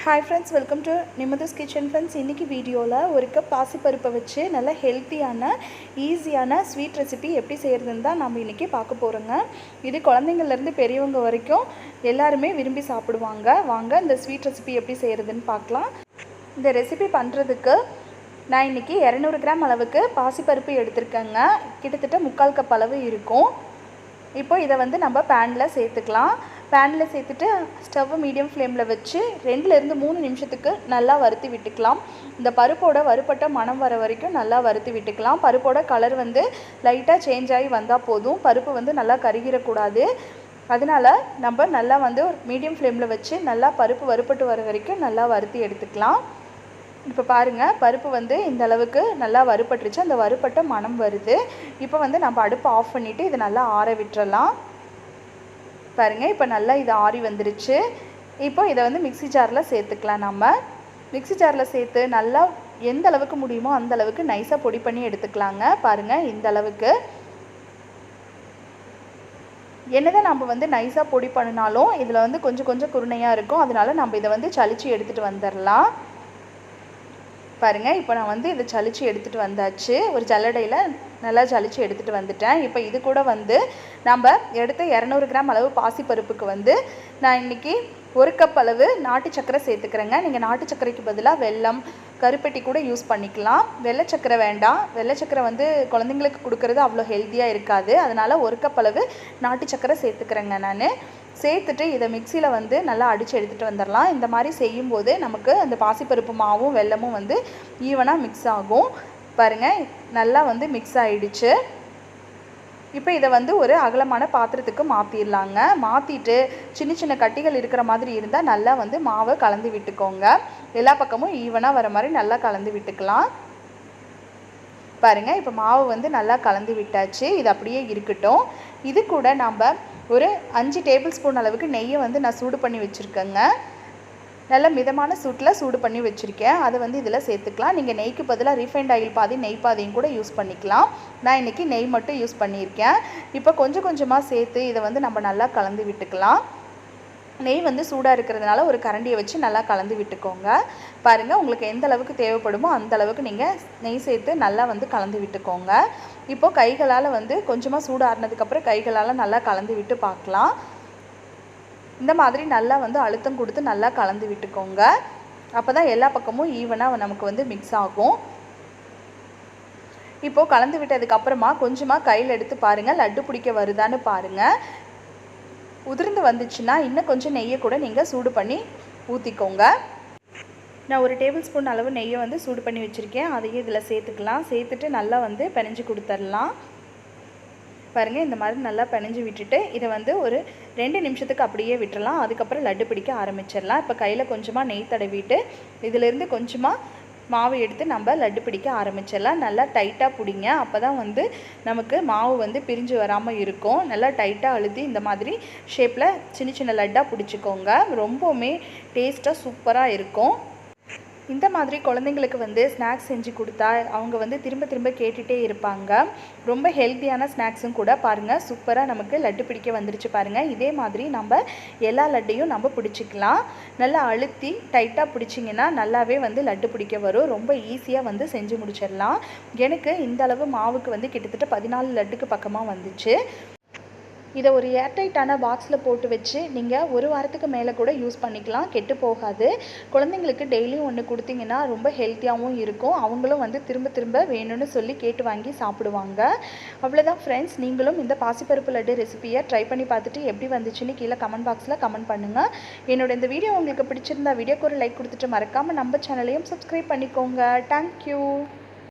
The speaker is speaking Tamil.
Hi friends, welcome to Nimadhu's Kitchen friends. இன்னைக்கு வீடியோல ஒரு கப் பாசிப்பருப்பை வச்சு நல்ல ஹெல்த்தியான ஈஸியான ஸ்வீட் ரெசிபி எப்படி செய்யறதுன்னு தான் நாம இன்னைக்கு பார்க்க போறோங்க. இது குழந்தைங்கள்ல இருந்து பெரியவங்க வரைக்கும் எல்லாரும் விரும்பி சாப்பிடுவாங்க. வாங்க இந்த ஸ்வீட் ரெசிபி எப்படி செய்யறதுன்னு பார்க்கலாம். இந்த ரெசிபி பண்றதுக்கு நான் இன்னைக்கு 200 கிராம் அளவுக்கு பாசிப்பருப்பு எடுத்துர்க்கேங்க. கிட்டத்தட்ட 1/4 கப் அளவு இருக்கும். இப்போ இத வந்து நம்ம panல சேர்த்துக்கலாம். panல சேர்த்துட்டு ஸ்டவ் மீடியம் ஃப்ளேம்ல வச்சு 2 ல இருந்து 3 நிமிஷத்துக்கு நல்லா வறுத்தி விட்டுக்கலாம். இந்த பருப்போட வறுபட்ட மணம் வர வரைக்கும் நல்லா வறுத்தி விட்டுக்கலாம். பருப்போட கலர் வந்து லைட்டா சேஞ்ச் ஆகி வந்தா போதும். பருப்பு வந்து நல்லா கருகிர கூடாது. அதனால நம்ம நல்லா வந்து மீடியம் ஃப்ளேம்ல வச்சு நல்லா பருப்பு வறுபட்டு வர வரைக்கும் நல்லா வறுத்தி எடுத்துக்கலாம். இப்போ பாருங்க பருப்பு வந்து இந்த அளவுக்கு நல்லா வறுபட்டுருச்சு. அந்த வறுபட்ட மணம் வருது. இப்போ வந்து நம்ம அடுப்பு ஆஃப் பண்ணிட்டு இத நல்லா ஆற விட்டுறலாம். பாருங்க இப்போ நல்லா இது ஆறி வந்துருச்சு. இப்போ இத வந்து மிக்ஸி ஜார்ல சேர்த்துக்கலாம். நாம மிக்ஸி ஜார்ல சேர்த்து நல்லா எந்த அளவுக்கு முடியுமோ அந்த அளவுக்கு நைஸா பொடி பண்ணி எடுத்துக்கலாங்க. பாருங்க இந்த அளவுக்கு. என்னதான் நம்ம வந்து நைஸா பொடி பண்ணினாலும் இதுல வந்து கொஞ்சம் குருணையா இருக்கும். அதனால நம்ம இத வந்து சலிச்சு எடுத்துட்டு வந்துறலாம். பாருங்க இப்போ நான் வந்து இத சலிச்சு எடுத்துட்டு வந்தாச்சு. ஒரு ஜல்லடையில நல்லா சலிச்சு எடுத்துட்டு வந்துட்டேன். இப்போ இது கூட வந்து நம்ம எடுத்த 200 கிராம் அளவு பாசிப்பருப்புக்கு வந்து நான் இன்னைக்கு 1 கப் அளவு நாட்டு சக்கரை சேர்த்துக்கிறேங்க. நீங்க நாட்டு சக்கரைக்கு பதிலா வெல்லம், கருப்பட்டி கூட யூஸ் பண்ணிக்கலாம். வெள்ளை சக்கரை வேண்டாம். வெள்ளை சக்கரை வந்து குழந்தைகளுக்கு கொடுக்கிறது அவ்வளோ ஹெல்தியா இருக்காது. அதனால 1 கப் அளவு நாட்டு சக்கரை சேர்த்துக்கிறேங்க நானு. சேர்த்துட்டு இத மிக்ஸில வந்து நல்லா அடிச்சு எடுத்துட்டு வந்துறலாம். இந்த மாதிரி செய்யும்போது நமக்கு அந்த பாசிப்பருப்பு மாவும் வெல்லமும் வந்து ஈவனா மிக்ஸ் ஆகும். பாருங்க நல்லா வந்து மிக்ஸ் ஆயிடுச்சு. இப்போ இத வந்து ஒரு அகலமான பாத்திரத்துக்கு மாத்திரலாங்க. மாத்திட்டு சின்ன கட்டிகள் இருக்கிற மாதிரி இருந்தா நல்லா வந்து மாவை கலந்து விட்டுக்கோங்க. எல்லா பக்கமும் ஈவனா வர மாதிரி நல்லா கலந்து விட்டுக்கலாம். பாருங்க இப்போ மாவு வந்து நல்லா கலந்து விட்டாச்சு. இது அப்படியே இருக்கட்டும். இது கூட நாம ஒரு 5 டேபிள் ஸ்பூன் அளவுக்கு நெய்யை வந்து நான் சூடு பண்ணி வச்சிருக்கேங்க. நல்ல மிதமான சூட்ல சூடு பண்ணி வச்சிருக்கேன். அதை வந்து இதில் சேர்த்துக்கலாம். நீங்கள் நெய்க்கு பதிலாக ரீஃபைண்ட் ஆயில் பாதி நெய் பாதியும் கூட யூஸ் பண்ணிக்கலாம். நான் இன்னைக்கு நெய் மட்டும் யூஸ் பண்ணியிருக்கேன். இப்போ கொஞ்சமாக சேர்த்து இதை வந்து நம்ம நல்லா கலந்து விட்டுக்கலாம். நெய் வந்து சூடாக இருக்கிறதுனால ஒரு கரண்டியை வச்சு நல்லா கலந்து விட்டுக்கோங்க. பாருங்கள் உங்களுக்கு எந்த அளவுக்கு தேவைப்படுமோ அந்த அளவுக்கு நீங்கள் நெய் சேர்த்து நல்லா வந்து கலந்து விட்டுக்கோங்க. இப்போ கைகளால் வந்து கொஞ்சமாக சூடு ஆறுனதுக்கப்புறம் கைகளால் நல்லா கலந்து விட்டு பார்க்கலாம். இந்த மாதிரி நல்லா வந்து அழுத்தம் கொடுத்து நல்லா கலந்து விட்டுக்கோங்க. அப்போ தான் எல்லா பக்கமும் ஈவனாக நமக்கு வந்து மிக்ஸ் ஆகும். இப்போது கலந்து விட்டதுக்கப்புறமா கொஞ்சமாக கையில் எடுத்து பாருங்கள். லட்டு பிடிக்க வருதான்னு பாருங்கள். உதிர்ந்து வந்துச்சுன்னா இன்னும் கொஞ்சம் நெய்யை கூட நீங்கள் சூடு பண்ணி ஊற்றிக்கோங்க. நான் ஒரு டேபிள் ஸ்பூன் அளவு நெய்யை வந்து சூடு பண்ணி வச்சுருக்கேன். அதையும் இதில் சேர்த்துக்கலாம். சேர்த்துட்டு நல்லா வந்து பிணைஞ்சு கொடுத்துடலாம். பாருங்கள் இந்த மாதிரி நல்லா பிணைஞ்சு விட்டுட்டு இதை வந்து ஒரு 2 நிமிஷத்துக்கு அப்படியே விட்டுறலாம். அதுக்கப்புறம் லட்டு பிடிக்க ஆரம்பிச்சிடலாம். இப்போ கையில் கொஞ்சமாக நெய் தடவிட்டு இதிலேருந்து கொஞ்சமாக மாவு எடுத்து நம்ம லட்டு பிடிக்க ஆரம்பிச்சிடலாம். நல்லா டைட்டாக பிடிங்க. அப்போ தான் வந்து நமக்கு மாவு வந்து பிரிஞ்சு வராமல் இருக்கும். நல்லா டைட்டாக அழுத்தி இந்த மாதிரி ஷேப்பில் சின்ன லட்டாக பிடிச்சிக்கோங்க. ரொம்பவுமே டேஸ்ட்டாக சூப்பராக இருக்கும். இந்த மாதிரி குழந்தைங்களுக்கு வந்து ஸ்நாக்ஸ் செஞ்சு கொடுத்தா அவங்க வந்து திரும்ப கேட்டுகிட்டே இருப்பாங்க. ரொம்ப ஹெல்த்தியான ஸ்நாக்ஸும் கூட. பாருங்கள் சூப்பராக நமக்கு லட்டு பிடிக்க வந்துருச்சு பாருங்கள். இதே மாதிரி நம்ம எல்லா லட்டையும் நம்ம பிடிச்சிக்கலாம். நல்லா அழுத்தி டைட்டாக பிடிச்சிங்கன்னா நல்லாவே வந்து லட்டு பிடிக்க வரும். ரொம்ப ஈஸியாக வந்து செஞ்சு முடிச்சிடலாம். எனக்கு இந்த அளவு மாவுக்கு வந்து கிட்டத்தட்ட 14 லட்டுக்கு பக்கமாக வந்துச்சு. இதை ஒரு ஏர்டைட்டான பாக்ஸில் போட்டு வச்சு நீங்கள் 1 வாரத்துக்கு மேலே கூட யூஸ் பண்ணிக்கலாம். கெட்டு போகாது. குழந்தைங்களுக்கு டெய்லியும் ஒன்று கொடுத்தீங்கன்னா ரொம்ப ஹெல்த்தியாகவும் இருக்கும். அவங்களும் வந்து திரும்ப வேணும்னு சொல்லி கேட்டு வாங்கி சாப்பிடுவாங்க. அவ்வளோதான் ஃப்ரெண்ட்ஸ். நீங்களும் இந்த பாசிப்பருப்பு லட்டு ரெசிபியை ட்ரை பண்ணி பார்த்துட்டு எப்படி வந்துச்சுன்னு கீழே கமெண்ட் பாக்ஸில் கமெண்ட் பண்ணுங்கள். என்னோட இந்த வீடியோ உங்களுக்கு பிடிச்சிருந்தா வீடியோக்கு ஒரு லைக் கொடுத்துட்டு மறக்காமல் நம்ம சேனலையும் சப்ஸ்கிரைப் பண்ணிக்கோங்க. தேங்க்யூ.